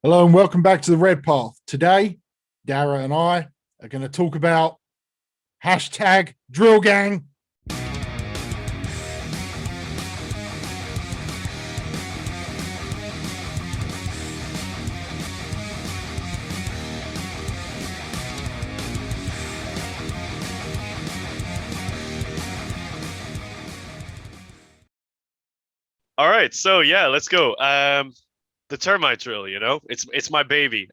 Hello and welcome back to the Red Path. Today, Dara and I are going to talk about hashtag drill gang. All right, so yeah, let's go. The termite drill, it's my baby.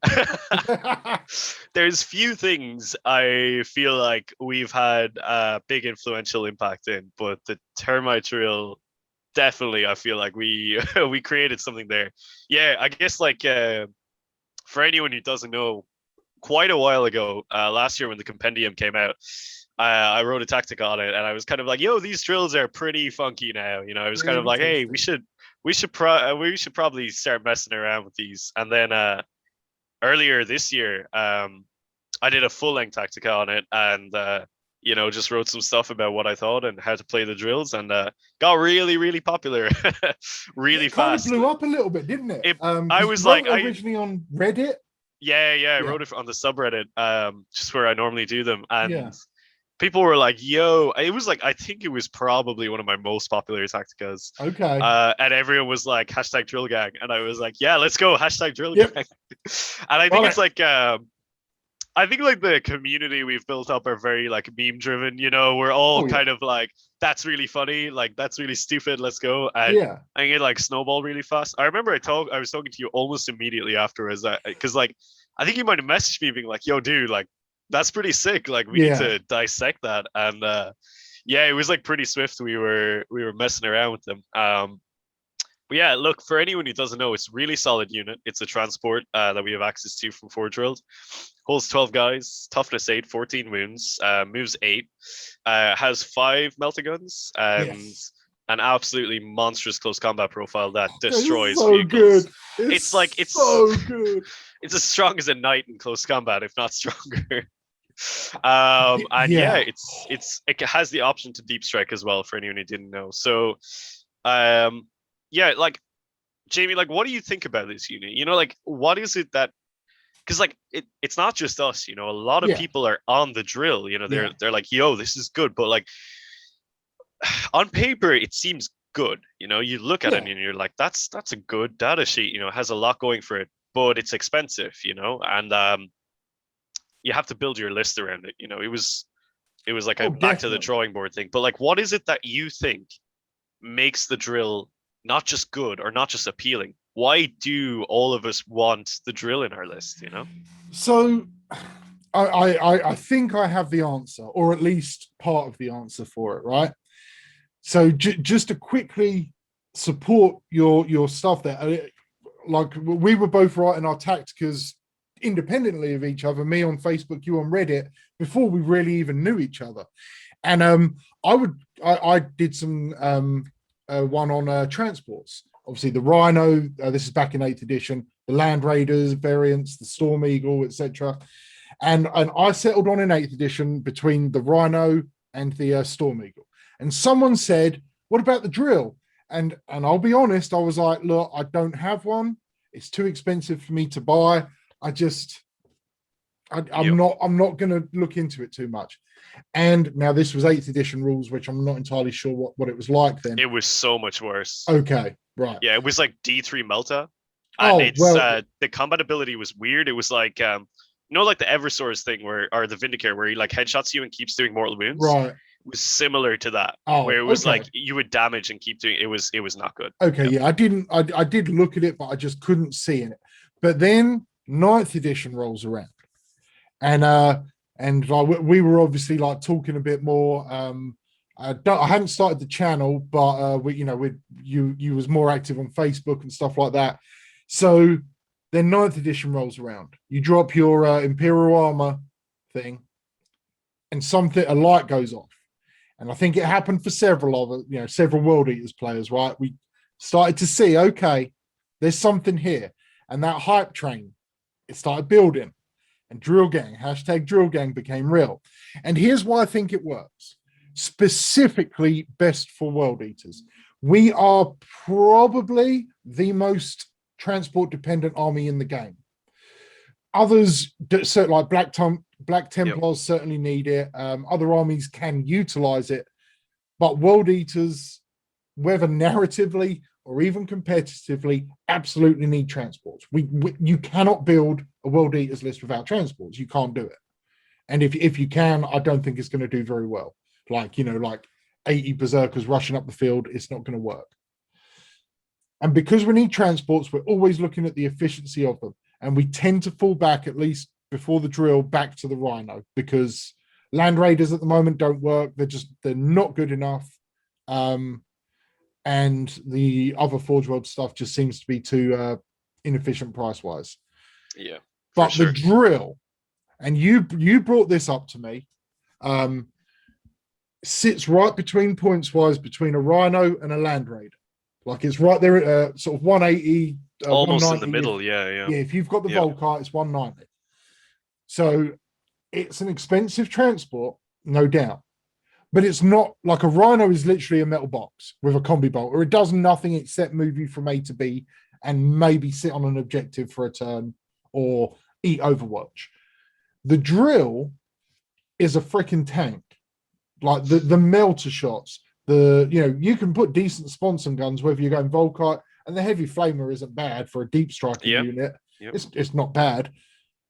There's few things I feel like we've had a big influential impact in, but the termite drill definitely, I feel like we we created something there. Yeah, I guess for anyone who doesn't know, quite a while ago, last year when the compendium came out, I wrote a tactic on it, and I was kind of like, "Yo, these drills are pretty funky now." I was kind of Really like, "Hey, tasty. we should probably start messing around with these." And then earlier this year, I did a full length tactic on it, and just wrote some stuff about what I thought and how to play the drills, and got really, really popular, really It kind of fast. blew up a little bit, didn't it? It, I Because you was like, wrote originally on Reddit. yeah, I Yeah, wrote it on the subreddit, just where I normally do them, yeah. and people were like, "Yo!" It was like I think it was probably one of my most popular tacticas, Okay. and everyone was like hashtag drill gang, and I was like, "Yeah, let's go hashtag drill gang." Yep. And I think Got it's it. like I think like the community we've built up are very like meme driven. We're all Oh, yeah. kind of like, "That's really funny," like "That's really stupid." Let's go, and Yeah. I think it like snowballed really fast. I remember I was talking to you almost immediately afterwards, because like I think you might have messaged me being like, "Yo, dude, like that's pretty sick. Like we need Yeah. to dissect that." And yeah, it was like pretty swift. We were messing around with them. But yeah, look, for anyone who doesn't know, it's a really solid unit. It's a transport that we have access to from Four Drilled. Holds 12 guys, toughness 8, 14 wounds, moves 8, has 5 melta guns, and Yes. an absolutely monstrous close combat profile that It's destroys so good. vehicles. It's like It's so good. it's as strong as a knight in close combat, if not stronger. And yeah, Yeah. it has the option to deep strike as well for anyone who didn't know. So um, yeah, like Jamie, like what do you think about this unit? Like what is it that, because like it's not just us, a lot of Yeah. people are on the drill. Yeah. They're like, "Yo, this is good," but like on paper it seems good. You look at it Yeah. and you're like, that's a good data sheet. It has a lot going for it, but it's expensive. And you have to build your list around it. It was like a Oh, back to the definitely. drawing board thing. But like, what is it that you think makes the drill not just good or not just appealing? Why do all of us want the drill in our list? So I think I have the answer, or at least part of the answer for it, right? So just to quickly support your stuff there, like we were both writing our tacticas independently of each other, me on Facebook, you on Reddit, before we really even knew each other. And I did some one on transports. Obviously, the Rhino. This is back in 8th edition. The Land Raiders variants, the Storm Eagle, etc. And I settled on an 8th edition between the Rhino and the Storm Eagle. And someone said, "What about the drill?" And I'll be honest, I was like, "Look, I don't have one. It's too expensive for me to buy. I just Yep. I'm not going to look into it too much." And now this was 8th edition rules, which I'm not entirely sure what it was like then. It was so much worse. Okay, right. Yeah, it was like D3 Melta, and Oh it's well, the combat ability was weird. It was like like the Eversource thing or the Vindicare where he like headshots you and keeps doing mortal wounds. right. It was similar to that, where Oh, it was okay. like you would damage and keep doing it was not good. Okay, Yeah. yeah. I did look at it, but I just couldn't see in it. But then 9th edition rolls around, and we were obviously like talking a bit more. I hadn't started the channel, but you was more active on Facebook and stuff like that. So then 9th edition rolls around. You drop your Imperial armor thing, and a light goes off. And I think it happened for several World Eaters players, right? We started to see, okay, there's something here. And that hype train, it started building. And hashtag drill gang became real. And here's why I think it works. Specifically best for World Eaters. We are probably the most transport dependent army in the game. Others, so like Black Templars certainly need it. Other armies can utilize it, but World Eaters, whether narratively or even competitively, absolutely need transports. You cannot build a World Eaters list without transports. You can't do it. And if you can, I don't think it's going to do very well. Like, like 80 berserkers rushing up the field, it's not going to work. And because we need transports, we're always looking at the efficiency of them. And we tend to fall back, at least before the drill, back to the Rhino, because Land Raiders at the moment don't work. They're not good enough. And the other Forge World stuff just seems to be too inefficient price-wise. Yeah. But sure. the drill, and you brought this up to me, sits right between points-wise between a Rhino and a Land Raider. Like it's right there at sort of 180. Almost in the middle, yeah. Yeah, if you've got the Volkite, it's 190. So it's an expensive transport, no doubt. But it's not like a Rhino is literally a metal box with a combi bolt, or it does nothing except move you from A to B and maybe sit on an objective for a turn or eat Overwatch. The drill is a freaking tank. Like the melter shots, you can put decent sponson guns whether you're going Volkite, and the heavy flamer isn't bad for a deep striking unit. Yep. It's not bad.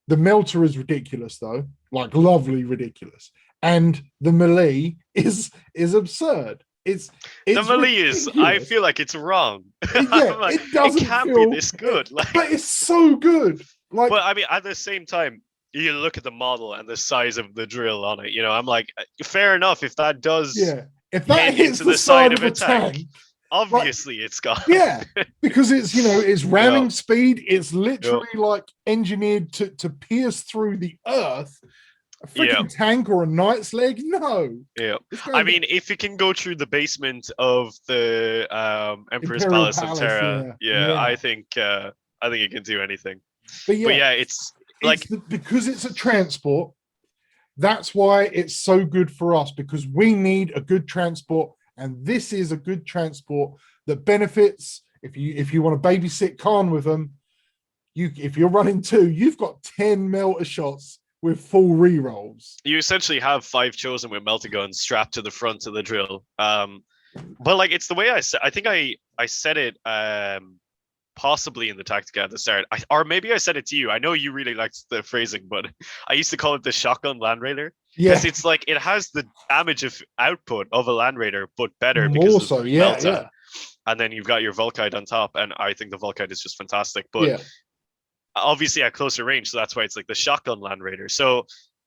The melter is ridiculous though, like lovely ridiculous. And the melee is absurd. It's the melee ridiculous. is. I feel like it's wrong. Yeah, it doesn't. It can't be this good. Like, but it's so good. Like, but I mean, at the same time, you look at the model and the size of the drill on it. I'm like, fair enough if that does. Yeah, if that hits into the side of a a tank, obviously it's gone. Yeah, because it's it's ramming speed. It's literally like engineered to pierce through the earth. A freaking tank or a knight's leg? No. Yeah. I mean, if it can go through the basement of the Emperor's Palace of Terra, I think it can do anything. But yeah, it's like because it's a transport. That's why it's so good for us, because we need a good transport, and this is a good transport that benefits. If you want to babysit Khorne with them, if you're running 2, you've got 10 melter shots with full rerolls. You essentially have 5 chosen with melter guns strapped to the front of the drill. But like it's the way I think I said it possibly in the Tactica at the start, or maybe I said it to you. I know you really liked the phrasing, but I used to call it the shotgun Land Raider. Because it's like it has the damage of output of a Land Raider, but better because of Melta. And then you've got your Volkite on top, and I think the Volkite is just fantastic. But obviously at closer range, so that's why it's like the shotgun Land Raider. So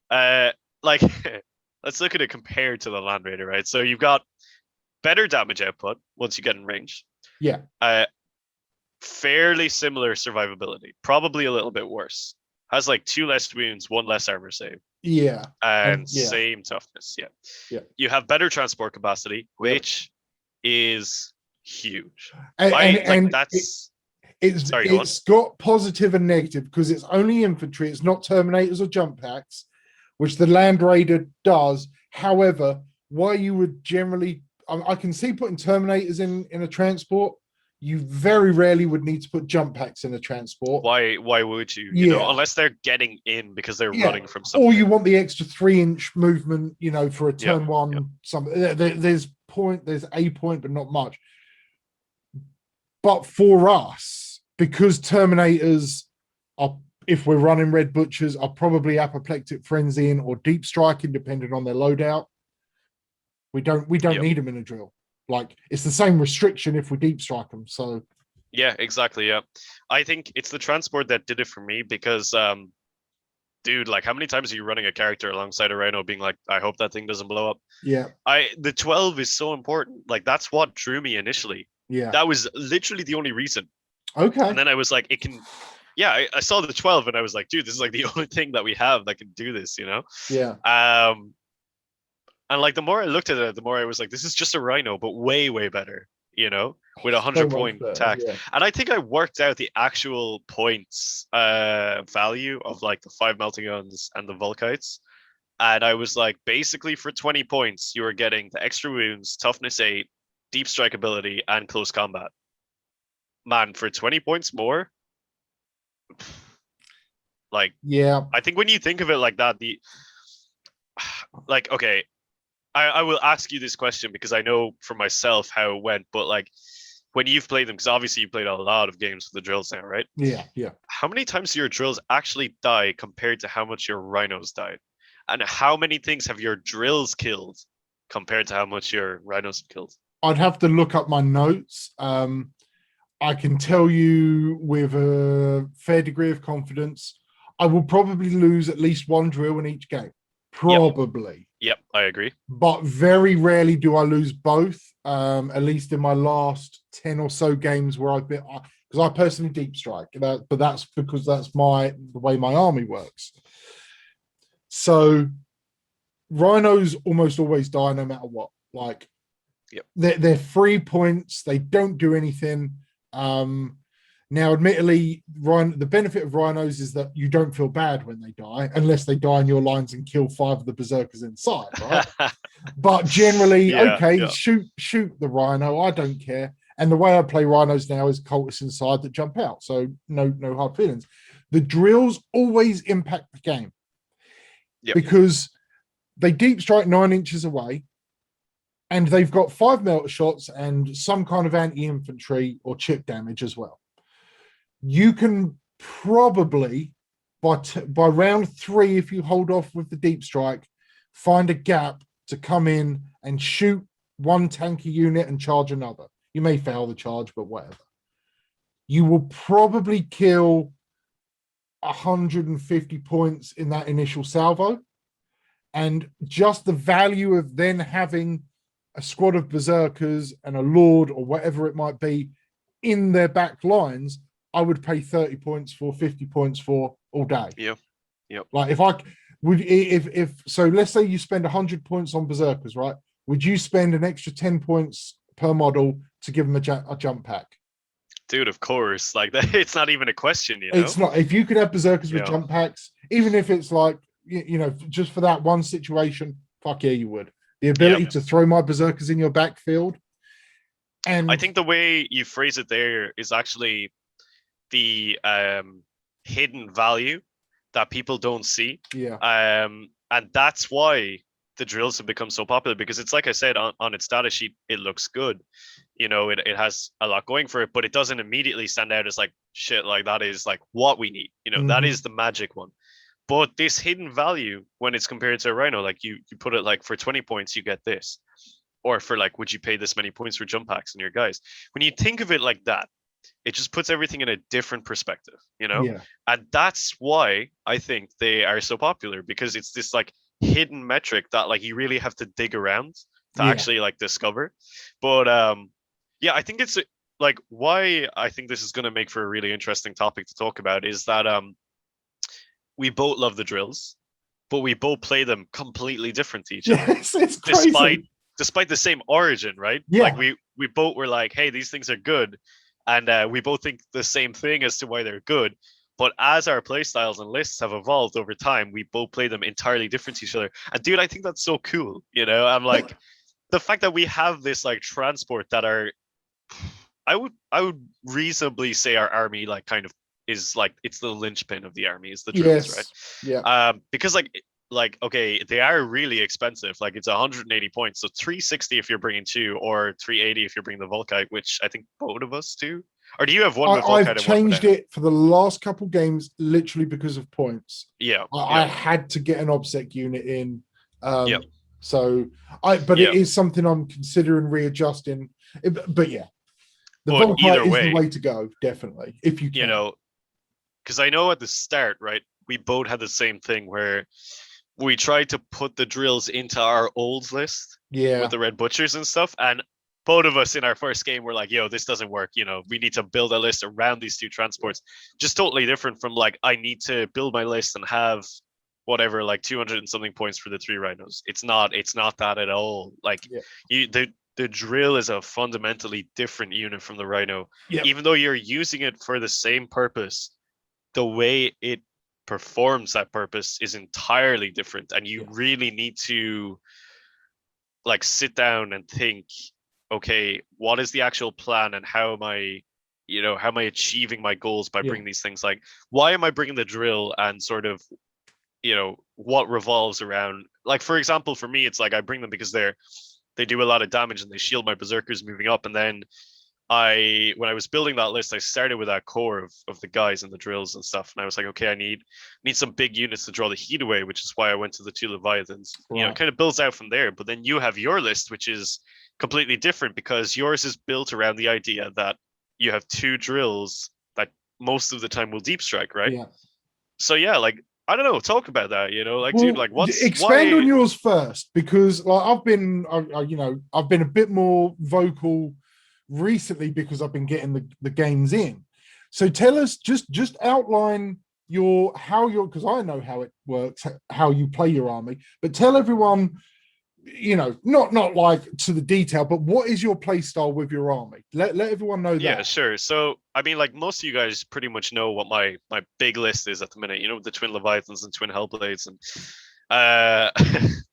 like let's look at it compared to the Land Raider, right? So you've got better damage output once you get in range. Yeah. Fairly similar survivability, probably a little bit worse. Has like 2 less wounds, 1 less armor save. Yeah. And same toughness. Yeah. You have better transport capacity, which is huge. It's got positive and negative because it's only infantry, it's not Terminators or jump packs, which the Land Raider does. However, why you would generally, I can see putting Terminators in a transport. You very rarely would need to put jump packs in a transport. Why would you? You know, unless they're getting in because they're running from something. Or you want the extra 3-inch movement, for a turn one. Something there's a point, but not much. But for us, because Terminators are, if we're running Red Butchers, are probably apoplectic frenzying or deep striking, depending on their loadout. We don't need them in a drill. Like, it's the same restriction if we deep strike them. So yeah, exactly. Yeah, I think it's the transport that did it for me because dude, like, how many times are you running a character alongside a Rhino being like, I hope that thing doesn't blow up? Yeah. The 12 is so important. Like, that's what drew me initially. Yeah. That was literally the only reason. Okay. And then I was like, it can, I saw the 12 and I was like, dude, this is like the only thing that we have that can do this, Yeah. And like, the more I looked at it, the more I was like, this is just a Rhino, but way, way better, with 100-point attack. Yeah. And I think I worked out the actual points value of like the 5 melting guns and the Volkites. And I was like, basically for 20 points, you were getting the extra wounds, toughness 8, deep strike ability, and close combat. man, for 20 points more, like, Yeah, I think when you think of it like that, like, okay, I will ask you this question because I know for myself how it went, but like, when you've played them, because obviously you played a lot of games with the drills now, right? yeah. How many times do your drills actually die compared to how much your rhinos died? And how many things have your drills killed compared to how much your rhinos have killed? I'd have to look up my notes. I can tell you with a fair degree of confidence, I will probably lose at least one drill in each game. Yep. Probably. Yep, I agree. But very rarely do I lose both. At least in my last 10 or so games where I've been, because I personally deep strike, but that's because that's the way my army works. So rhinos almost always die no matter what. Like, Yep. they're 3 points, they don't do anything. Now, admittedly, the benefit of rhinos is that you don't feel bad when they die, unless they die in your lines and kill 5 of the berserkers inside, right? But generally, okay, yeah. shoot the rhino. I don't care. And the way I play rhinos now is cultists inside that jump out. So no hard feelings. The drills always impact the game. Yep. Because they deep strike 9 inches away, and they've got 5 melter shots and some kind of anti-infantry or chip damage as well. You can probably, by round 3, if you hold off with the deep strike, find a gap to come in and shoot one tanky unit and charge another. You may fail the charge, but whatever. You will probably kill 150 points in that initial salvo. And just the value of then having a squad of berserkers and a lord or whatever it might be in their back lines, I would pay 30 points for, 50 points for all day. Yep. Like, if I would, if so, let's say you spend 100 points on berserkers, right? Would you spend an extra 10 points per model to give them a jump pack? Dude, of course. Like, that, it's not even a question, you know? It's not. If you could have berserkers with jump packs, even if it's like, just for that one situation, fuck yeah, you would. The ability to throw my berserkers in your backfield. And I think the way you phrase it there is actually the hidden value that people don't see. Yeah. And that's why the drills have become so popular, because it's like I said, on its data sheet, it looks good. It has a lot going for it, but it doesn't immediately stand out as like, shit, like that is like what we need. That is the magic one. But this hidden value, when it's compared to a rhino, like you put it like, for 20 points, you get this. Or for like, would you pay this many points for jump packs in your guys? When you think of it like that, it just puts everything in a different perspective, Yeah. And that's why I think they are so popular, because it's this like hidden metric that like you really have to dig around to actually like discover. But yeah, I think it's like, why I think this is going to make for a really interesting topic to talk about is that we both love the drills, but we both play them completely different to each other. Yes, it's crazy. Despite the same origin, right? Yeah. Like we both were like, hey, these things are good. And we both think the same thing as to why they're good. But as our playstyles and lists have evolved over time, we both play them entirely different to each other. And dude, I think that's so cool. I'm like, the fact that we have this like transport that are, I would reasonably say our army like kind of is like, it's the linchpin of the army is the drills, right? Yeah. Because like okay, they are really expensive. Like, it's 180 points, so 360 if you're bringing 2, or 380 if you're bringing the Volkite, which I think both of us do. Or do you have one with Volkite? I've changed it for the last couple games literally because of points. Yeah, I had to get an OBSEC unit in. Yeah. So it is something I'm considering readjusting. But yeah, the But Volkite either is way, the way to go, definitely, if you can. Because I know at the start, right, we both had the same thing where we tried to put the drills into our olds list with the red butchers and stuff, and both of us in our first game were like, yo, this doesn't work. We need to build a list around these 2 transports. Just totally different from like, I need to build my list and have whatever, like 200 and something points for the 3 rhinos. It's not that at all. Like, the drill is a fundamentally different unit from the rhino. Even though you're using it for the same purpose, the way it performs that purpose is entirely different, and you really need to like sit down and think, okay, what is the actual plan, and how am I you know, how am I achieving my goals by Yeah. bringing these things? Like, why am I bringing the drill, and sort of, you know, what revolves around, like, for example, for me, it's like I bring them because they do a lot of damage and they shield my berserkers moving up. And then when I was building that list, I started with that core of the guys and the drills and stuff. And I was like, okay, I need some big units to draw the heat away, which is why I went to the 2 Leviathans. You know, it kind of builds out from there. But then you have your list, which is completely different, because yours is built around the idea that you have 2 drills that most of the time will deep strike, right? Yeah. So yeah, like, I don't know, talk about that, you know, like, Well, dude, like, expand why? on yours first, because like I've been a bit more vocal recently because I've been getting the games in. So tell us, just outline because I know how it works, how you play your army, but tell everyone, you know, not like to the detail, but what is your play style with your army? Let everyone know that. Yeah, sure. So I mean, like, most of you guys pretty much know what my big list is at the minute, you know, the twin Leviathans and twin Hellblades, and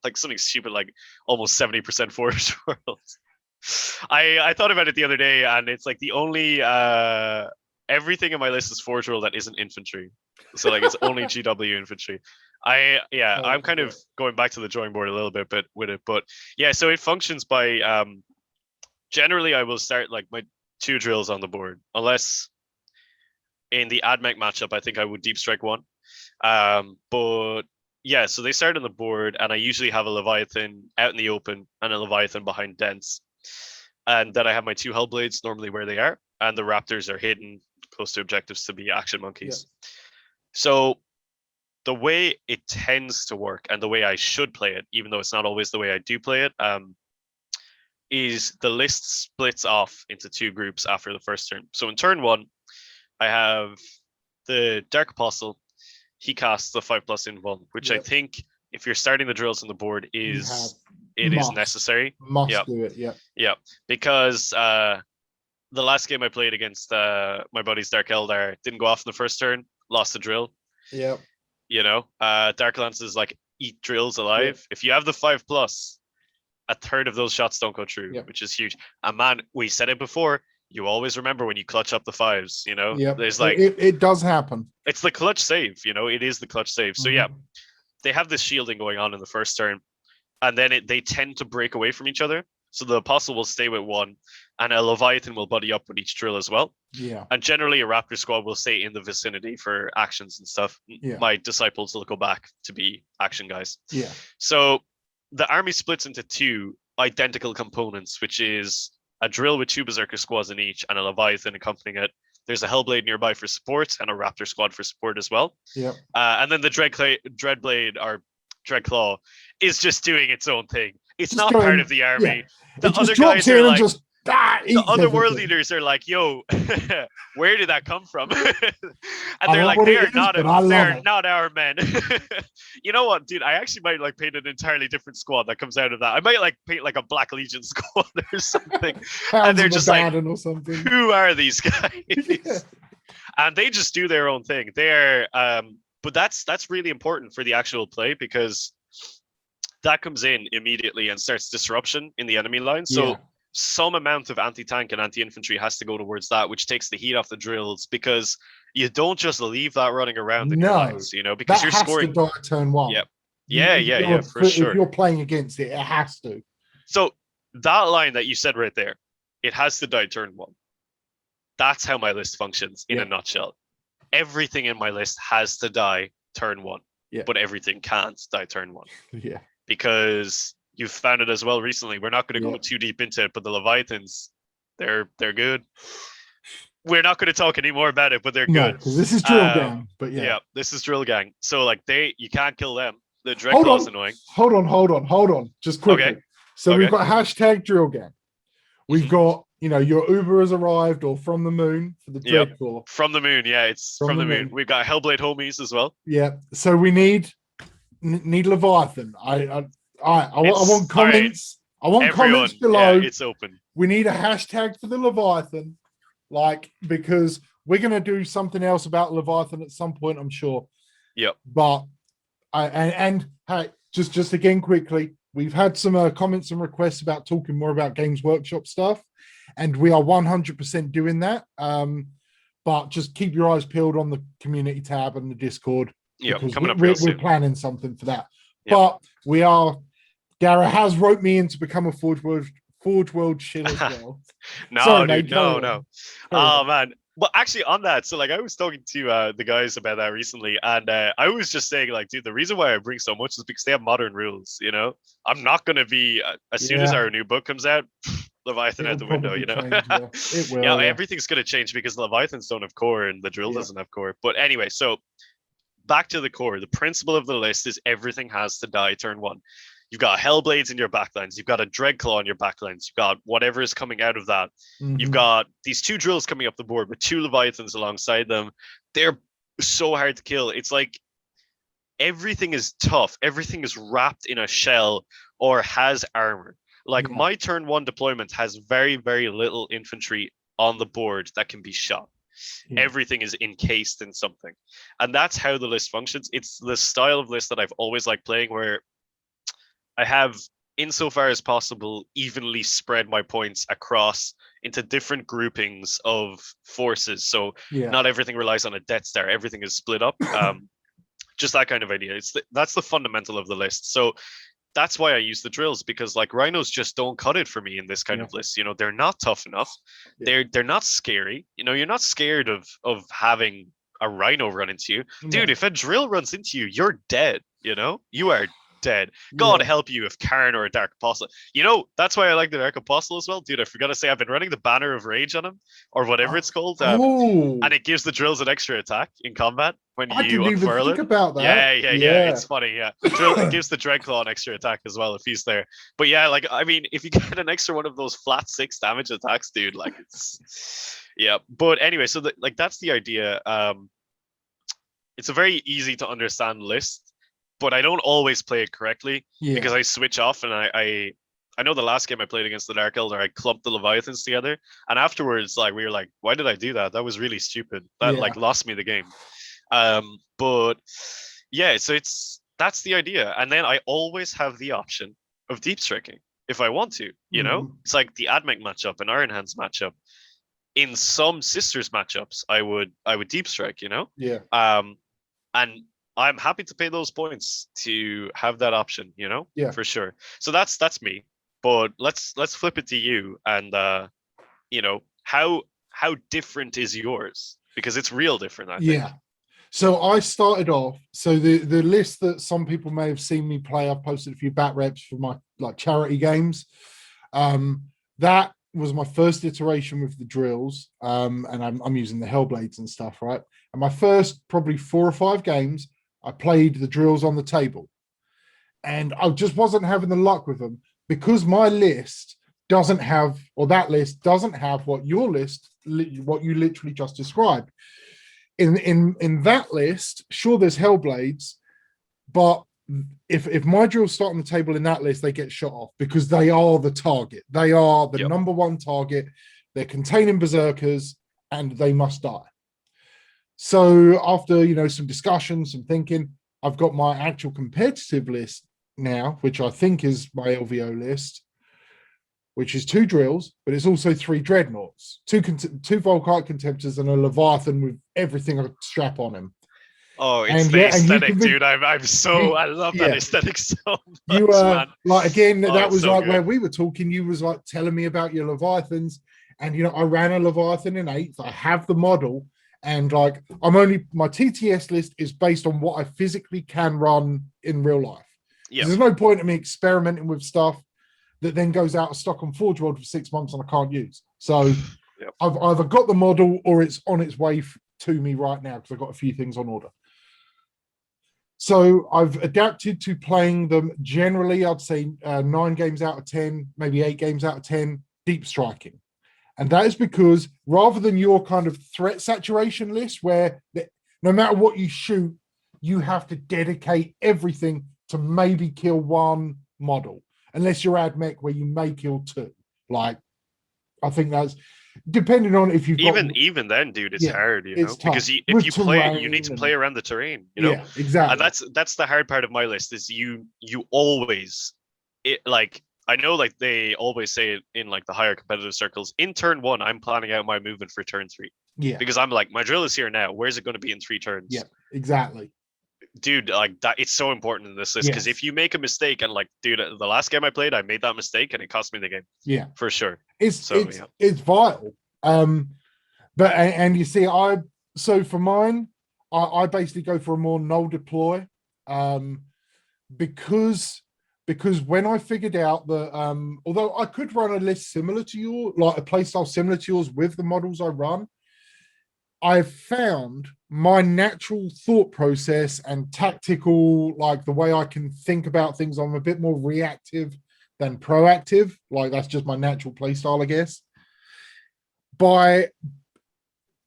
like something stupid like almost 70% Forge Worlds. I thought about it the other day, and it's like the only everything in my list is Forge World that isn't infantry. So like it's only GW infantry. I'm kind of going back to the drawing board a little bit, but with it. But yeah, so it functions by generally I will start like my 2 drills on the board, unless in the AdMech matchup I think I would deep strike 1. But yeah, so they start on the board, and I usually have a Leviathan out in the open and a Leviathan behind dents. And then I have my 2 Hellblades normally where they are, and the Raptors are hidden close to objectives to be action monkeys. Yeah. So the way it tends to work, and the way I should play it, even though it's not always the way I do play it, is the list splits off into 2 groups after the first turn. So in turn 1, I have the Dark Apostle. He casts the 5+ invuln, which I think if you're starting the drills on the board is necessary. Must do it, yeah. Because the last game I played against my buddies Dark Eldar didn't go off in the first turn, lost the drill. Yeah. You know, Dark Lances like eat drills alive. If you have the 5+, a third of those shots don't go through, which is huge. And man, we said it before, you always remember when you clutch up the 5s, you know? There's like it does happen. It's the clutch save, you know, it is the clutch save. So yeah, they have this shielding going on in the first turn, and then they tend to break away from each other. So the Apostle will stay with 1, and a Leviathan will buddy up with each drill as well. Yeah. And generally a Raptor squad will stay in the vicinity for actions and stuff. Yeah. My disciples will go back to be action guys. Yeah. So the army splits into 2 identical components, which is a drill with 2 Berserker squads in each and a Leviathan accompanying it. There's a Hellblade nearby for support and a Raptor squad for support as well. Yeah. And then the Dreadblade or Dreadclaw is just doing its own thing. It's just not part of the army. Yeah. The other guys are like, the other world leaders are like, yo, where did that come from? And they're like, they're not our men. You know what, dude? I actually might like paint an entirely different squad that comes out of that. I might like paint like a Black Legion squad or something. And they're just like, who are these guys? And they just do their own thing. They're but that's really important for the actual play, because that comes in immediately and starts disruption in the enemy line. So some amount of anti-tank and anti-infantry has to go towards that, which takes the heat off the drills, because you don't just leave that running around in your lines, you know, because you're scoring. That has to die turn 1. Yeah, for sure. If you're playing against it, it has to. So that line that you said right there, it has to die turn 1. That's how my list functions in a nutshell. Everything in my list has to die turn 1, but everything can't die turn 1. Yeah. Because you've found it as well recently. We're not going to go too deep into it, but the Leviathans, they're good. We're not going to talk any more about it, but they're good. Because this is Drill Gang. But yeah, this is Drill Gang. So like you can't kill them. The Dreadclaw's annoying. Hold on. Just quickly. Okay. So we've got hashtag Drill Gang. We've got, you know, your Uber has arrived, or from the moon for the Dreadclaw. From the moon, it's from the moon. We've got Hellblade homies as well. Yeah. So we need Leviathan. I want comments. Right. I want comments below. Yeah, it's open. We need a hashtag for the Leviathan, because we're going to do something else about Leviathan at some point, I'm sure. Yep. But hey, just again quickly, we've had some comments and requests about talking more about Games Workshop stuff, and we are 100% doing that. But just keep your eyes peeled on the community tab and the Discord, Yeah, because coming up real soon. we're planning something for that. Yep. But we are. Gara has roped me in to become a Forge World shill as well. No, Sorry, dude, mate, no. Oh man. Well, actually, on that, so like I was talking to the guys about that recently, and I was just saying, like, dude, the reason why I bring so much is because they have modern rules. You know, I'm not gonna be as soon as our new book comes out, Leviathan out the window. You know, change, it will. Yeah, everything's gonna change because Leviathans don't have core and the drill doesn't have core. But anyway, so back to the core. The principle of the list is everything has to die turn 1. You've got Hellblades in your backlines. You've got a Dreadclaw in your backlines. You've got whatever is coming out of that. You've got these 2 drills coming up the board with 2 Leviathans alongside them. They're so hard to kill. It's like everything is tough. Everything is wrapped in a shell or has armor. Like my turn 1 deployment has very, very little infantry on the board that can be shot. Everything is encased in something. And that's how the list functions. It's the style of list that I've always liked playing, where I have, insofar as possible, evenly spread my points across into different groupings of forces. So not everything relies on a Death Star. Everything is split up. Just that kind of idea. That's the fundamental of the list. So that's why I use the drills, because like rhinos just don't cut it for me in this kind of list. You know, they're not tough enough. They're not scary. You know, you're not scared of having a rhino run into you. Dude, if a drill runs into you, you're dead. You know, you are dead. God help you if Khorne or a Dark Apostle. You know, that's why I like the Dark Apostle as well. Dude, I forgot to say, I've been running the Banner of Rage on him, or whatever it's called. And it gives the drills an extra attack in combat when I you didn't even unfurl think it. about that. Yeah. It's funny, It gives the Dreadclaw an extra attack as well if he's there. But yeah, like, I mean, if you get an extra one of those flat 6 damage attacks, dude, like, it's... Yeah, but anyway, so that's the idea. It's a very easy to understand list, but I don't always play it correctly because I switch off, and I know the last game I played against the Dark Elder, I clumped the Leviathans together, and afterwards, like, we were like, why did I do that? That was really stupid. That like lost me the game. But yeah, so that's the idea. And then I always have the option of deep striking if I want to, you know? It's like the Admech matchup and Iron Hands matchup. In some sisters matchups, I would deep strike, you know? And I'm happy to pay those points to have that option, you know? For sure. So that's me. But let's flip it to you, and you know, how different is yours? Because it's real different, I think. So I started off, so the list that some people may have seen me play, I've posted a few bat reps for my like charity games. That was my first iteration with the drills, and I'm using the Hellblades and stuff, right? And my first probably 4 or 5 games, I played the drills on the table, and I just wasn't having the luck with them because my list doesn't have, or that list doesn't have what your list, what you literally just described. In that list, sure, there's Hellblades, but if my drills start on the table in that list, they get shot off because they are the target. They are the number 1 target. They're containing berserkers, and they must die. So after, you know, some discussion, some thinking, I've got my actual competitive list now, which I think is my LVO list, which is 2 drills, but it's also 3 dreadnoughts, 2 Volkite Contemptors, and a Leviathan with everything I strap on him. Oh, it's the aesthetic, dude. I love that aesthetic so much. You man. Like, again, that was so like good. Where we were talking, you was like telling me about your Leviathans, and you know, I ran a Leviathan in 8th. I have the model, and like, my TTS list is based on what I physically can run in real life. There's no point in me experimenting with stuff that then goes out of stock on Forge World for 6 months and I can't use. So I've either got the model or it's on its way to me right now because I've got a few things on order. So I've adapted to playing them generally, I'd say 9 games out of 10, maybe 8 games out of 10, deep striking. And that is because rather than your kind of threat saturation list where no matter what you shoot, you have to dedicate everything to maybe kill 1 model. Unless you're Admech, where you may kill 2. Like, I think that's depending on if you've even then, dude, it's hard, you know, because if you play, you need to play around the terrain, you know. Exactly. And that's the hard part of my list is you always, it like I know like they always say it in like the higher competitive circles. In turn one, I'm planning out my movement for turn 3. Yeah. Because I'm like, my drill is here now. Where's it going to be in 3 turns? Yeah. Exactly. Dude, like that, it's so important in this list because Yes. if you make a mistake, and like, dude, the last game I played, I made that mistake and it cost me the game. Yeah. For sure. It's vital. But and you see, so for mine, I basically go for a more null deploy, because when I figured out that although I could run a list similar to yours, like a playstyle similar to yours with the models I run, I've found my natural thought process and tactical, like the way I can think about things, I'm a bit more reactive than proactive. Like that's just my natural playstyle, I guess. By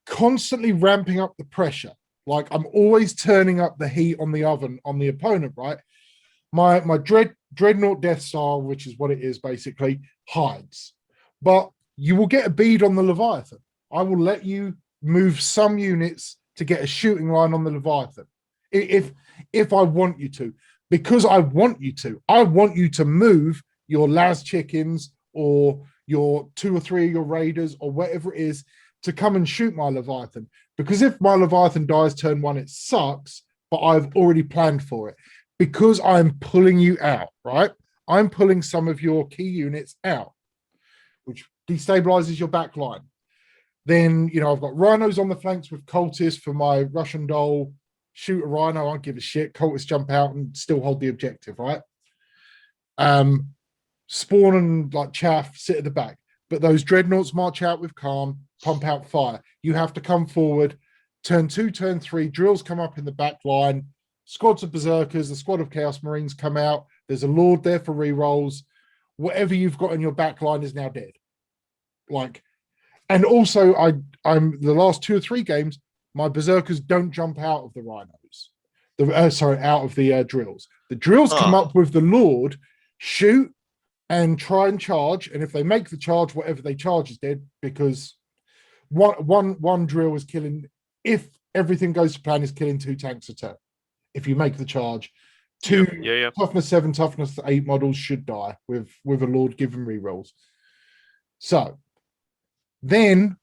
constantly ramping up the pressure, like I'm always turning up the heat on the oven on the opponent, right? My dreadnought Death Star, which is what it is basically, hides. But you will get a bead on the Leviathan. I will let you move some units to get a shooting line on the Leviathan. If I want you to, because I want you to. I want you to move your Las chickens or your 2 or 3 of your raiders or whatever it is to come and shoot my Leviathan. Because if my Leviathan dies turn 1, it sucks, but I've already planned for it. Because I'm pulling you out, right? I'm pulling some of your key units out, which destabilizes your back line. Then, I've got rhinos on the flanks with cultists for my Russian doll. Shoot a rhino, I don't give a shit. Cultists jump out and still hold the objective, right? Spawn and like chaff sit at the back. But those dreadnoughts march out with calm, pump out fire. You have to come forward. Turn 2, turn 3, drills come up in the back line. Squads of berserkers, the squad of chaos marines come out. There's a lord there for rerolls. Whatever you've got in your back line is now dead. Like, and also I'm the last 2 or 3 games, my berserkers don't jump out of the rhinos. Out of the drills. The drills come up with the lord, shoot, and try and charge. And if they make the charge, whatever they charge is dead, because one drill is killing, if everything goes to plan, is killing 2 tanks a turn. If you make the charge, 2 toughness 7, toughness 8 models should die with a lord given rerolls. So then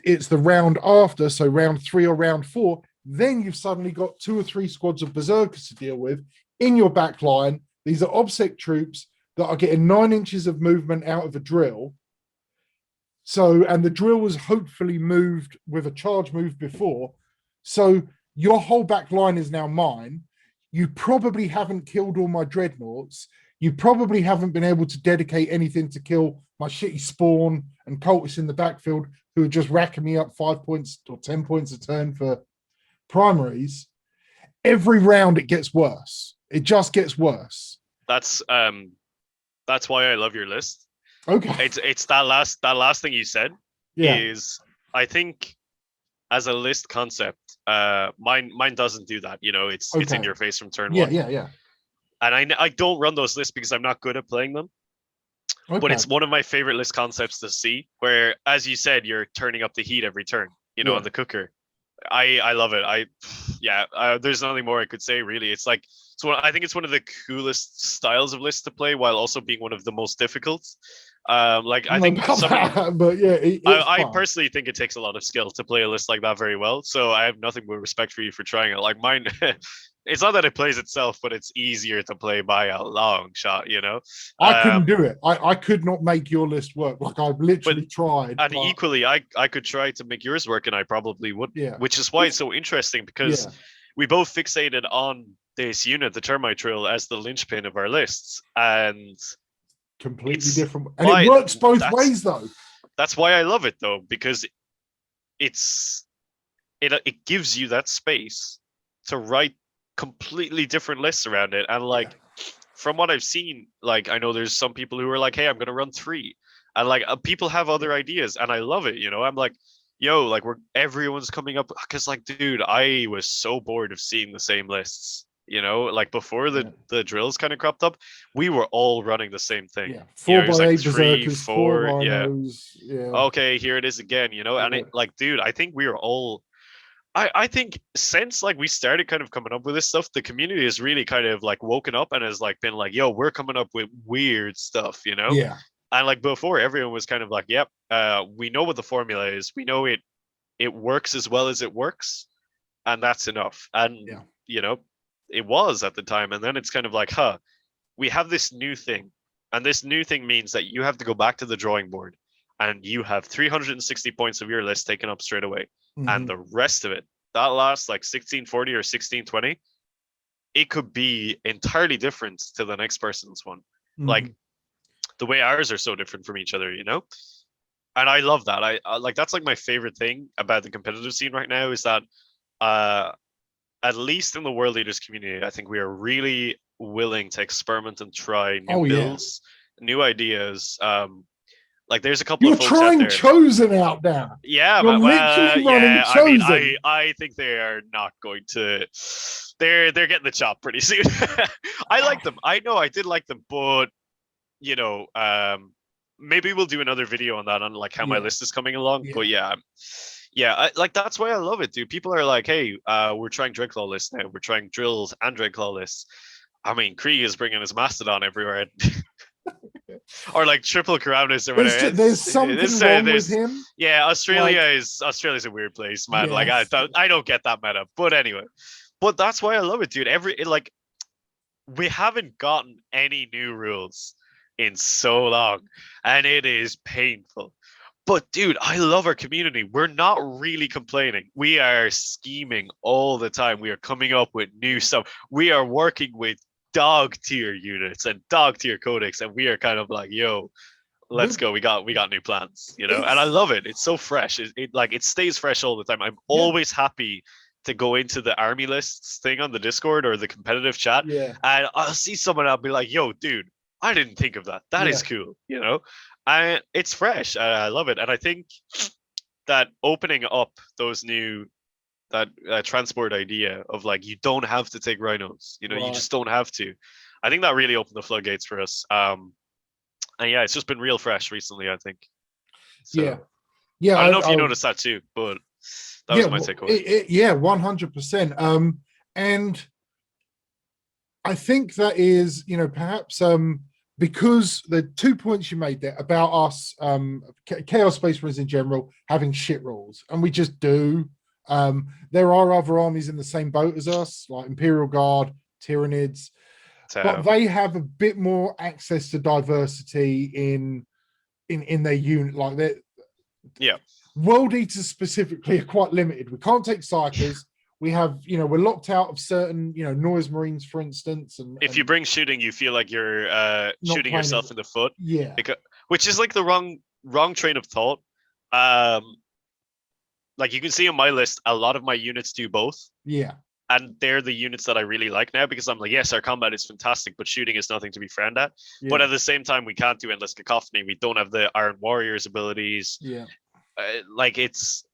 it's the round after, so round 3 or round 4, then you've suddenly got 2 or 3 squads of berserkers to deal with in your back line. These are OBSEC troops that are getting 9 inches of movement out of a drill. So, and the drill was hopefully moved with a charge move before. So your whole back line is now mine. You probably haven't killed all my dreadnoughts. You probably haven't been able to dedicate anything to kill my shitty spawn and cultists in the backfield who are just racking me up 5 points or 10 points a turn for primaries. Every round it gets worse. It just gets worse. That's why I love your list. Okay. It's that last thing you said is, I think, as a list concept, mine doesn't do that. It's in your face from turn 1. Yeah. And I don't run those lists because I'm not good at playing them. Okay. But it's one of my favorite list concepts to see, where, as you said, you're turning up the heat every turn, on the cooker. I love it. There's nothing more I could say, really. It's like, I think it's one of the coolest styles of lists to play, while also being one of the most difficult. I think I personally think it takes a lot of skill to play a list like that very well. So I have nothing but respect for you for trying it. Like mine, it's not that it plays itself, but it's easier to play by a long shot. I couldn't do it. I could not make your list work. Like I've literally tried. And equally, I could try to make yours work, and I probably would. Yeah. Which is why it's so interesting, because we both fixated on this unit, the Termite Drill, as the linchpin of our lists, and completely different, and it works both ways though. That's why I love it, though, because it gives you that space to write completely different lists around it. And from what I've seen, I know there's some people who are like, hey, I'm gonna run 3, and people have other ideas, and I love it. I'm like, yo, everyone's coming up, because dude, I was so bored of seeing the same lists. Before the drills kind of cropped up, we were all running the same thing. Yeah, 4 by 8 berserkers, 4 rhinos. Yeah. Okay, here it is again. And it, dude, I think we were all I think since like we started kind of coming up with this stuff, the community has really kind of like woken up and has like been like, yo, we're coming up with weird stuff, you know? Yeah, And like before, everyone was kind of like, yep, we know what the formula is. We know it works as well as it works, and that's enough. And yeah. you know, it was at the time. And then it's kind of like, huh, we have this new thing. And this new thing means that you have to go back to the drawing board and you have 360 points of your list taken up straight away. And Hmm. the rest of it, that last like 1640 or 1620, it could be entirely different to the next person's one. Like Hmm. the way ours are so different from each other, you know? And I love that. I like that's like my favorite thing about the competitive scene right now is that uh at least in the world leaders community, I think we are really willing to experiment and try new Oh yeah. builds, new ideas. Like there's a couple of You're folks out trying there. Chosen out now. Yeah, You're well, literally running yeah. I mean, I Chosen. I think they are not going to. They're getting the chop pretty soon. I like them. I know I did like them, but you know, maybe we'll do another video on that on like how my Yeah, list is coming along. But yeah. yeah, like that's why I love it, dude. People are like, hey, we're trying Dreadclaw lists now. We're trying drills and Dreadclaw lists. I mean, Krieg is bringing his Mastodon everywhere, or like triple Caravnus or whatever. There's something wrong with There's him. yeah, Like, Australia's a weird place, man. Like yes, I don't get that meta, but anyway, but that's why I love it, dude. Like we haven't gotten any new rules in so long, and it is painful. But dude, I love our community. We're not really complaining. We are scheming all the time. We are coming up with new stuff. We are working with dog tier units and dog tier codex, and we are kind of like, yo, let's we're, go. We got new plans, you know. And I it's love it. It's so fresh. It like it stays fresh all the time. I'm yeah, always happy to go into the army lists thing on the Discord or the competitive chat, yeah, and I'll see someone. I'll be like, yo, dude, I didn't think of that. That yeah, is cool, you know. And it's fresh. I love it, and I think that opening up those new that transport idea of like you don't have to take rhinos, you know, you right, just don't have to. I think that really opened the floodgates for us. And yeah, it's just been real fresh recently, I think. yeah, So yeah. I don't know if you noticed that too, but that Yeah, was my takeaway. yeah, 100%. And I think that is, perhaps because the 2 points you made there about us, Chaos Space Marines in general, having shit rules, and we just do. There are other armies in the same boat as us, like Imperial Guard, Tyranids, but So they have a bit more access to diversity in their unit. Like their yeah, World Eaters specifically are quite limited. We can't take Psychers. We have, we're locked out of certain, noise marines, for instance, if you and bring shooting, you feel like you're not shooting playing it. yourself in the foot, Yeah, because which is like the wrong train of thought. Um, like you can see on my list, a lot of my units do both. yeah, And they're the units that I really like now because I'm like, yes, our combat is fantastic, but shooting is nothing to be frowned at. But yeah, at the same time, we can't do endless cacophony. We don't have the Iron Warriors abilities. yeah, Like it's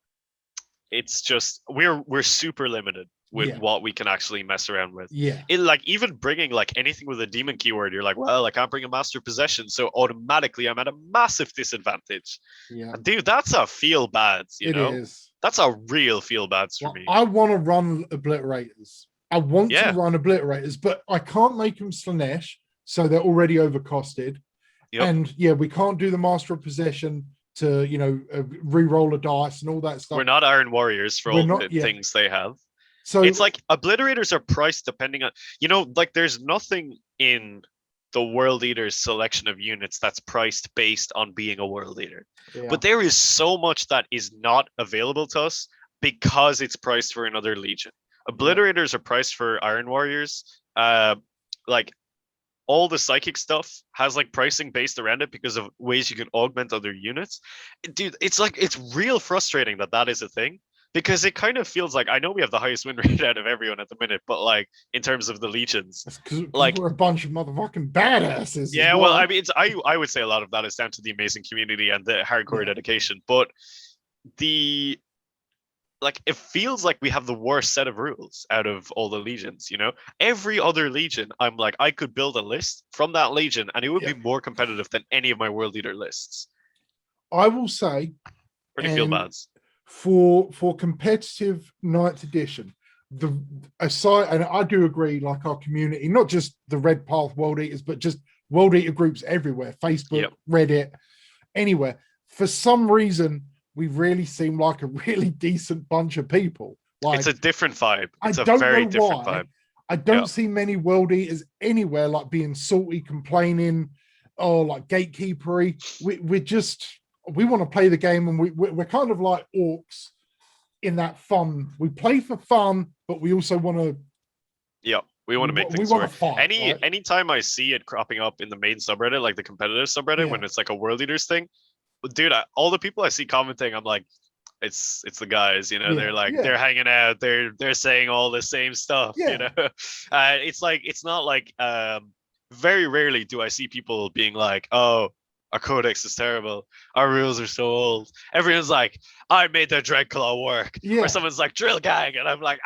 just we're super limited with yeah, what we can actually mess around with. yeah, It like even bringing like anything with a demon keyword, you're like, well, I can't bring a master possession, so automatically I'm at a massive disadvantage. yeah. And dude, that's a feel bads, you It know? is. That's a real feel bads for Well, me. I want to run obliterators. I want to Yeah. run obliterators, but I can't make them Slanesh, so they're already overcosted. Yep. And yeah, we can't do the Master of Possession to re-roll a dice and all that stuff. We're not Iron Warriors for We're all the not yet. things they have. It's So like obliterators are priced depending on, you know, like there's nothing in the World Eater's selection of units that's priced based on being a World Eater. yeah, But there is so much that is not available to us because it's priced for another Legion. Obliterators are priced for Iron Warriors. Like all the psychic stuff has like pricing based around it because of ways you can augment other units. Dude, it's like it's real frustrating that that is a thing because it kind of feels like I know we have the highest win rate out of everyone at the minute, but like in terms of the legions, that's because like we're a bunch of motherfucking badasses. yeah, well, I mean, I would say a lot of that is down to the amazing community and the hardcore Yeah. dedication, but the like it feels like we have the worst set of rules out of all the legions, you know. Every other legion I'm like I could build a list from that legion and it would Yeah. be more competitive than any of my world leader lists. I will say, Pretty feel and bads. for competitive ninth edition, the aside, and I do agree, like our community, not just the Red Path World Eaters, but just World Eater groups everywhere, Facebook, Reddit, anywhere. For some reason, we really seem like a really decent bunch of people. Like, it's a different vibe. It's I a don't very know different why. vibe. I don't see many World Eaters anywhere like being salty, complaining, or like gatekeepery. We want to play the game, and we're kind of like orcs in that fun. We play for fun, but we also want to. Yeah, we want to make things work. Anytime I see it cropping up in the main subreddit, like the competitive subreddit, when it's like a World Eaters thing, dude, all the people I see commenting, I'm like, it's the guys, you know, they're like they're hanging out, they're saying all the same stuff, you know. It's like, it's not like very rarely do I see people being like, oh, our codex is terrible, our rules are so old. Everyone's like, I made the Dreadclaw work, or someone's like, drill gang, and I'm like,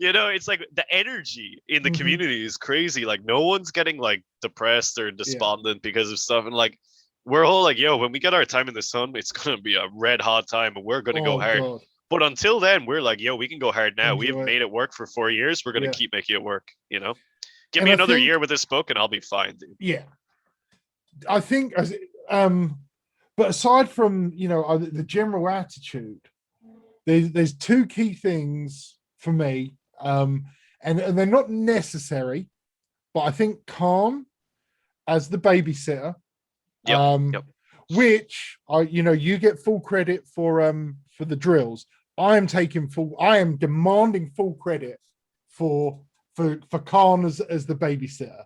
you know, it's like the energy in the community is crazy. Like, no one's getting like depressed or despondent because of stuff, and like, we're all like, yo, when we get our time in the sun, it's gonna be a red hot time, and we're gonna go hard. God. But until then, we're like, yo, we can go hard now. We've made it work for 4 years. We're gonna keep making it work. You know, give me another year with this book, and I'll be fine, dude. Yeah, I think, but aside from, you know, the general attitude, there's two key things for me, and they're not necessary, but I think Khorne as the babysitter. Which you know, you get full credit for the drills. I am demanding full credit for Khorne as the babysitter,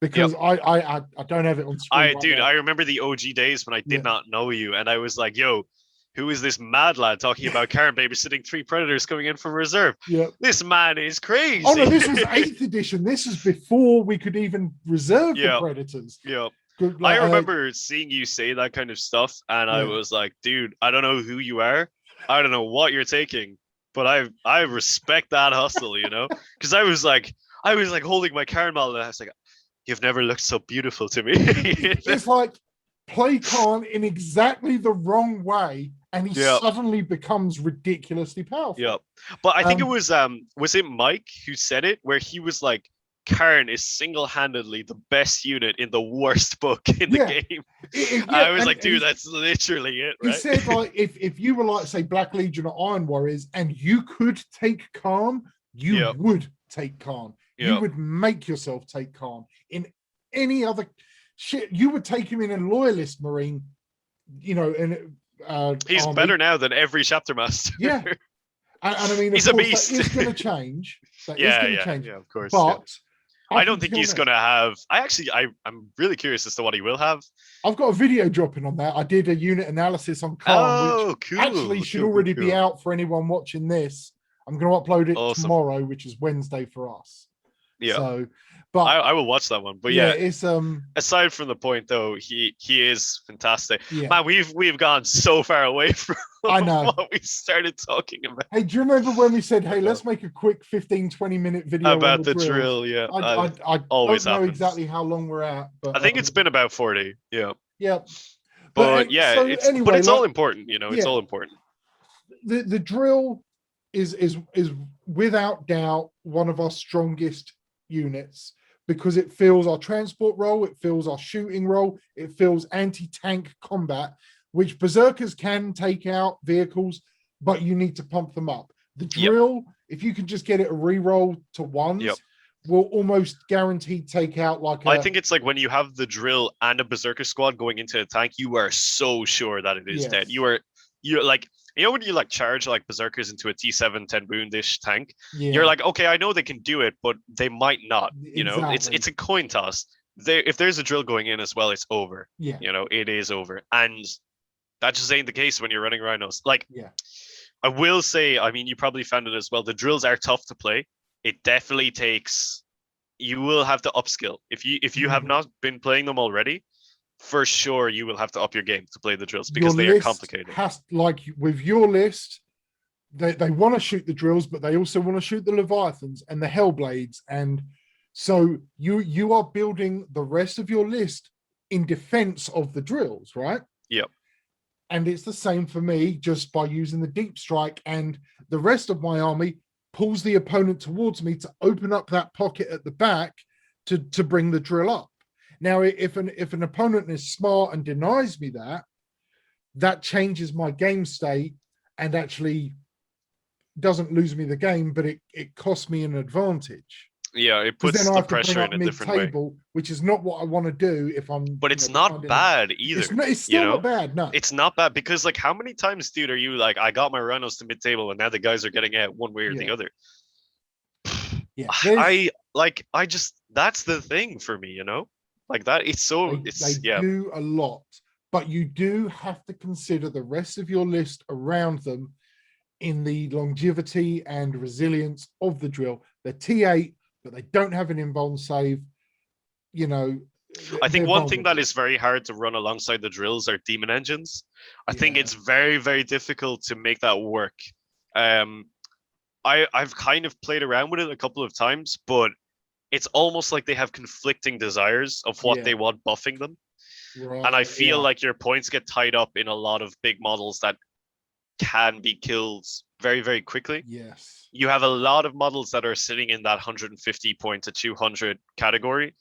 because I don't have it on screen. I remember the OG days when I did not know you, and I was like, yo, who is this mad lad talking about Khorne babysitting 3 predators coming in from reserve? This man is crazy. Oh no, this was 8th edition. This is before we could even reserve the predators. I remember seeing you say that kind of stuff, and I was like, dude, I don't know who you are, I don't know what you're taking, but I respect that hustle, you know, because I was like holding my caramel, and I was like, you've never looked so beautiful to me. It's like, play Khorne in exactly the wrong way, and he suddenly becomes ridiculously powerful. But I think it was it Mike who said it, where he was like, Khorne is single-handedly the best unit in the worst book in the game. I was like, dude, that's literally it, right? He said, like, if you were like, say, Black Legion or Iron Warriors, and you could take Khorne, you would take Khorne. You would make yourself take Khorne. In any other shit, you would take him in a Loyalist Marine, you know, and he's army. Better now than every chapter master. And I mean, he's a beast. That is going to change. That is going to change. Yeah, of course. But I don't think he's going to have. I'm really curious as to what he will have. I've got a video dropping on that. I did a unit analysis on Khorne, which actually should already be out for anyone watching this. I'm going to upload it tomorrow, which is Wednesday for us. So, but I will watch that one. But it's aside from the point though, he is fantastic. Man, we've gone so far away from what we started talking about. Hey, do you remember when we said, hey, let's make a quick 15-20 minute video about the drill? I always don't know exactly how long we're at, but I think it's been about 40. But it's all important, you know. It's all important. The drill is without doubt one of our strongest units, because it fills our transport role, it fills our shooting role, it fills anti-tank combat, which berserkers can take out vehicles, but you need to pump them up. The drill, if you can just get it a re-roll to ones, will almost guaranteed take out I think it's like when you have the drill and a berserker squad going into a tank, you are so sure that it is dead. You're like, you know, when you like charge like berserkers into a T7 10 wound-ish tank, you're like, okay, I know they can do it, but they might not. You know, it's a coin toss. If there's a drill going in as well, it's over. You know, it is over. And that just ain't the case when you're running rhinos. Like, I will say, I mean, you probably found it as well. The drills are tough to play. It definitely takes. You will have to upskill if you have not been playing them already. For sure, you will have to up your game to play the drills, because they are complicated. Like with your list, they want to shoot the drills, but they also want to shoot the Leviathans and the Hellblades, and so you are building the rest of your list in defense of the drills, right? And it's the same for me just by using the deep strike, and the rest of my army pulls the opponent towards me to open up that pocket at the back to bring the drill up. Now, if an opponent is smart and denies me that, that changes my game state and actually doesn't lose me the game, but it costs me an advantage. Yeah, it Because puts then I the have to bring pressure up in a different way. mid-table, which is not what I want to do if I'm. But it's not bad either. It's still not bad. No, it's not bad, because like, how many times, dude, are you like, I got my rhinos to mid-table and now the guys are getting out one way or the other? Yeah, I just, that's the thing for me, like that. It's so they do a lot, but you do have to consider the rest of your list around them in the longevity and resilience of the drill. They're T8, but they don't have an invuln save. I think one thing that is very hard to run alongside the drills are demon engines. I think it's very, very difficult to make that work. I've kind of played around with it a couple of times, but it's almost like they have conflicting desires of what they want buffing them. Right, and I feel like your points get tied up in a lot of big models that can be killed very, very quickly. Yes. You have a lot of models that are sitting in that 150 point to 200 category.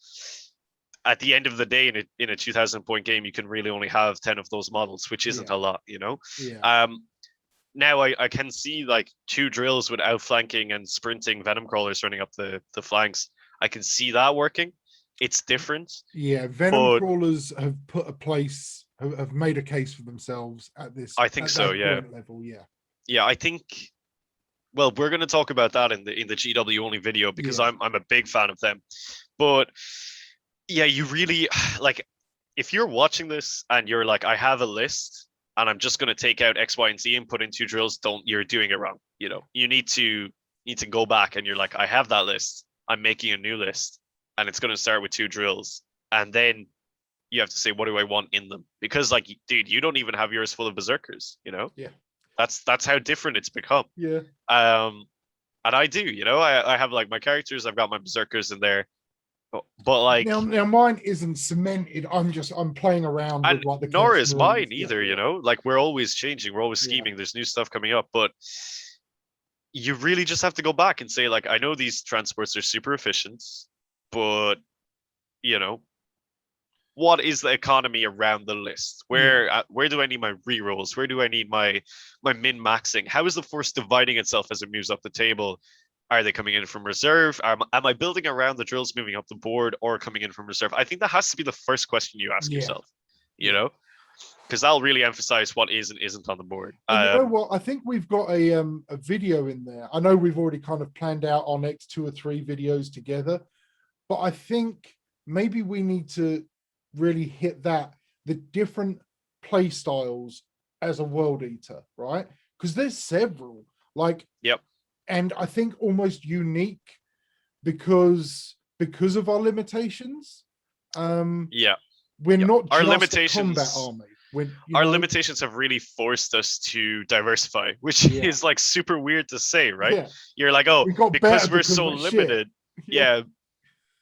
At the end of the day, in a 2,000 point game, you can really only have 10 of those models, which isn't a lot, Yeah. Now I can see like 2 drills with outflanking and sprinting venom crawlers running up the flanks. I can see that working. It's different. Yeah, venom crawlers have have made a case for themselves at this. I think so. Yeah. Level. Yeah. Yeah, I think. Well, we're going to talk about that in the GW only video, because I'm a big fan of them. But yeah, you really like, if you're watching this and you're like, I have a list and I'm just going to take out X, Y, and Z and put in 2 drills, you're doing it wrong. You need to go back and you're like, I have that list. I'm making a new list and it's going to start with 2 drills. And then you have to say, what do I want in them? Because like, dude, you don't even have yours full of berserkers, Yeah. That's how different it's become. Yeah. And I do, I have like my characters, I've got my berserkers in there. But like now mine isn't cemented. I'm playing around with what the nor is mine either, like we're always changing, we're always scheming, there's new stuff coming up, but you really just have to go back and say, like, I know these transports are super efficient, but what is the economy around the list? Where do I need my rerolls? Where do I need my min maxing? How is the force dividing itself as it moves up the table? Are they coming in from reserve? Am I building around the drills moving up the board, or coming in from reserve? I think that has to be the first question you ask yourself, because that'll really emphasize what is and isn't on the board. And you know what? I think we've got a video in there. I know we've already kind of planned out our next 2 or 3 videos together, but I think maybe we need to really hit the different play styles as a world eater, right? Because there's several, like, and I think almost unique because of our limitations. We're not our just limitations, a combat army. Our limitations have really forced us to diversify, which is like super weird to say, right? Yeah. You're like, oh, because we're so limited. Yeah,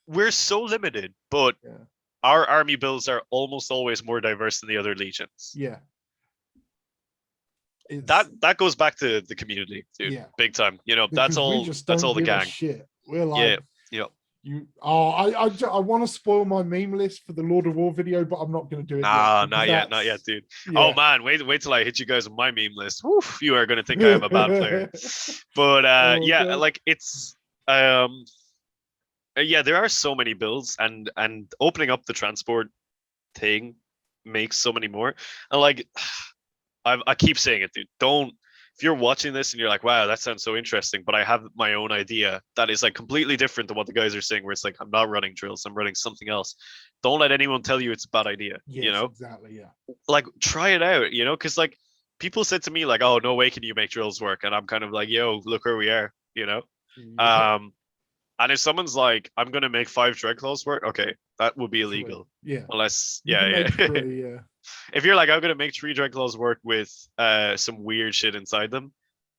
we're so limited, but our army builds are almost always more diverse than the other legions. Yeah. That goes back to the community, dude. Big time. That's all the gang. Shit. We're like, I want to spoil my meme list for the Lord of War video, but I'm not going to do it. Not yet, dude. Oh man, wait till I hit you guys on my meme list. Woof, you are going to think I am a bad player. But like it's there are so many builds, and opening up the transport thing makes so many more. And like, I keep saying it, dude. If you're watching this and you're like, wow, that sounds so interesting, but I have my own idea that is like completely different than what the guys are saying, where it's like, I'm not running drills, I'm running something else. Don't let anyone tell you it's a bad idea. Exactly. Yeah. Like, try it out, because like people said to me like, oh, no way can you make drills work, and I'm kind of like, yo, look where we are. And if someone's like, I'm gonna make 5 Dreadclaws work, okay, that would be illegal. Unless if you're like, I'm gonna make 3 Dreadclaws work with some weird shit inside them,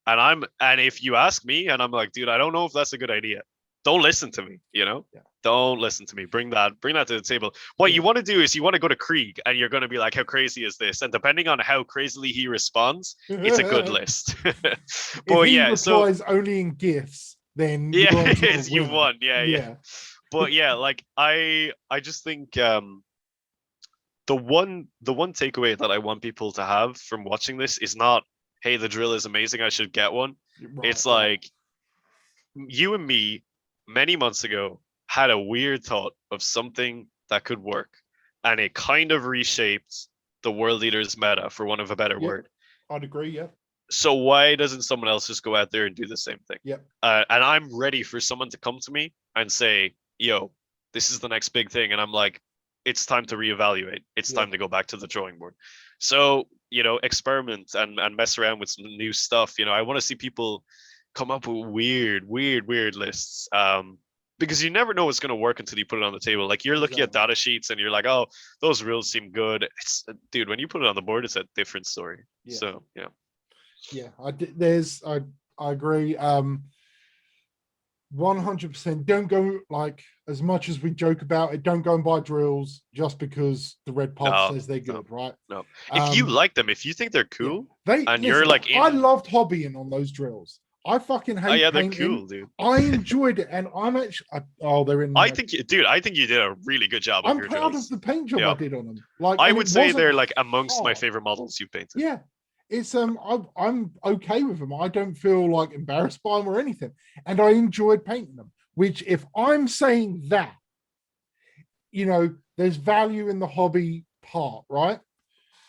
and if you ask me and I'm like, dude, I don't know if that's a good idea, don't listen to me, you know? Yeah. Don't listen to me. Bring that to the table. What you want to do is you want to go to Krieg and you're going to be like, how crazy is this? And depending on how crazily he responds, it's a good list. If But he yeah, so replies only in GIFs, then yeah, you're onto a you winner. won. Yeah. But yeah, like I just think the one takeaway that I want people to have from watching this is not, hey, the drill is amazing, I should get one. Right, It's like you and me many months ago had a weird thought of something that could work, and it kind of reshaped the world leaders meta, for one of a better word. I'd agree. Yeah. So why doesn't someone else just go out there and do the same thing? Yep. And I'm ready for someone to come to me and say, yo, this is the next big thing. And I'm like, it's time to reevaluate. It's time to go back to the drawing board. So, you know, experiment and mess around with some new stuff. You know, I want to see people come up with weird lists. Because you never know what's going to work until you put it on the table. Like you're looking at data sheets and you're like, oh, those rules seem good. It's, dude, when you put it on the board, it's a different story. Yeah. So, yeah. Yeah, I agree. 100%. Don't go, like, as much as we joke about it, don't go and buy drills just because the red path says they're good, right? No. If you like them, if you think they're cool, and you're like I loved hobbying on those drills. I fucking hate painting. They're cool, dude. I enjoyed it, and I'm actually they're in. I think you did a really good job. I'm proud of the paint job I did on them. Like I would say they're like amongst my favorite models you've painted. Yeah, it's I'm okay with them. I don't feel like embarrassed by them or anything, and I enjoyed painting them. Which, if I'm saying that, you know, there's value in the hobby part, right?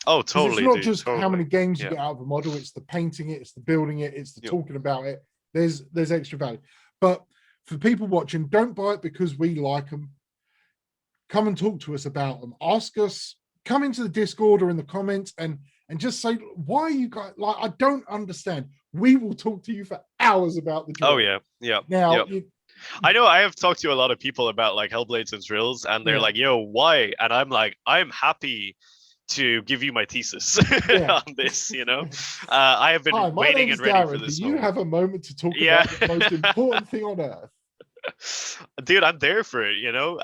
Oh, totally. It's not just how many games you get out of a model, it's the painting it, it's the building it, it's the talking about it. There's extra value. But for people watching, don't buy it because we like them. Come and talk to us about them. Ask us, come into the Discord or in the comments and just say, why are you guys, like, I don't understand. We will talk to you for hours about the drill. Oh, yeah. Now, I know I have talked to a lot of people about like Hellblades and drills, and they're like, yo, why? And I'm like, I'm happy to give you my thesis on this, you know. I have been waiting and ready for this. Do you have a moment to talk about the most important thing on earth? Dude, I'm there for it, you know.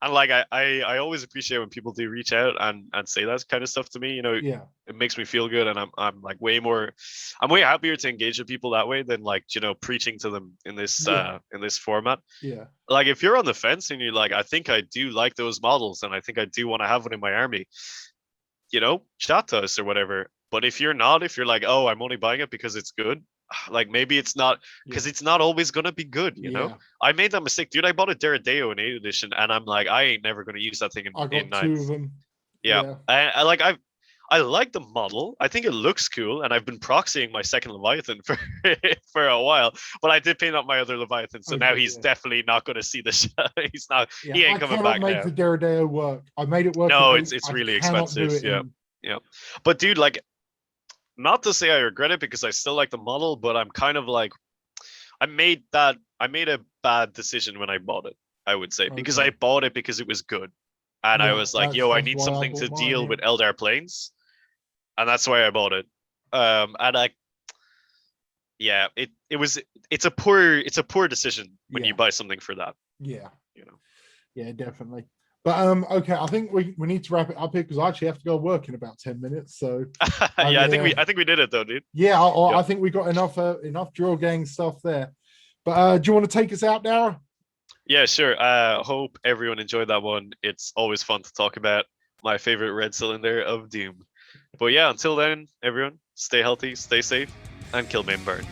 And like I always appreciate when people do reach out and say that kind of stuff to me, you know. It makes me feel good, and I'm like way happier to engage with people that way than like, you know, preaching to them in this format. Like if you're on the fence and you're like, I think I do like those models and I think I do want to have one in my army, you know, chat to us or whatever. But if you're like, oh, I'm only buying it because it's good, like maybe it's not, because it's not always gonna be good, you know. I made that mistake, dude. I bought a Deradeo in 8th edition and I'm like, I ain't never gonna use that thing in 9th. 2 of them. I like the model. I think it looks cool, and I've been proxying my second Leviathan for a while. But I did paint up my other Leviathan, so now he's definitely not going to see the shot. He's not. He ain't coming back now. I cannot make the Deradeo work. I made it work. No, it's really expensive. Yeah. But dude, like, not to say I regret it because I still like the model, but I'm kind of like, I made a bad decision when I bought it, I would say, because I bought it because it was good. And I was like, yo, I need something to deal with Eldar Plains. And that's why I bought it. It's a poor decision when you buy something for that. Yeah. You know. Yeah, definitely. But okay, I think we need to wrap it up here because I actually have to go work in about 10 minutes. So I think we did it though, dude. Yeah, I think we got enough drill gang stuff there. But do you want to take us out, Dara? Yeah, sure. Hope everyone enjoyed that one. It's always fun to talk about my favorite red cylinder of Doom. But yeah, until then, everyone, stay healthy, stay safe, and kill main burn.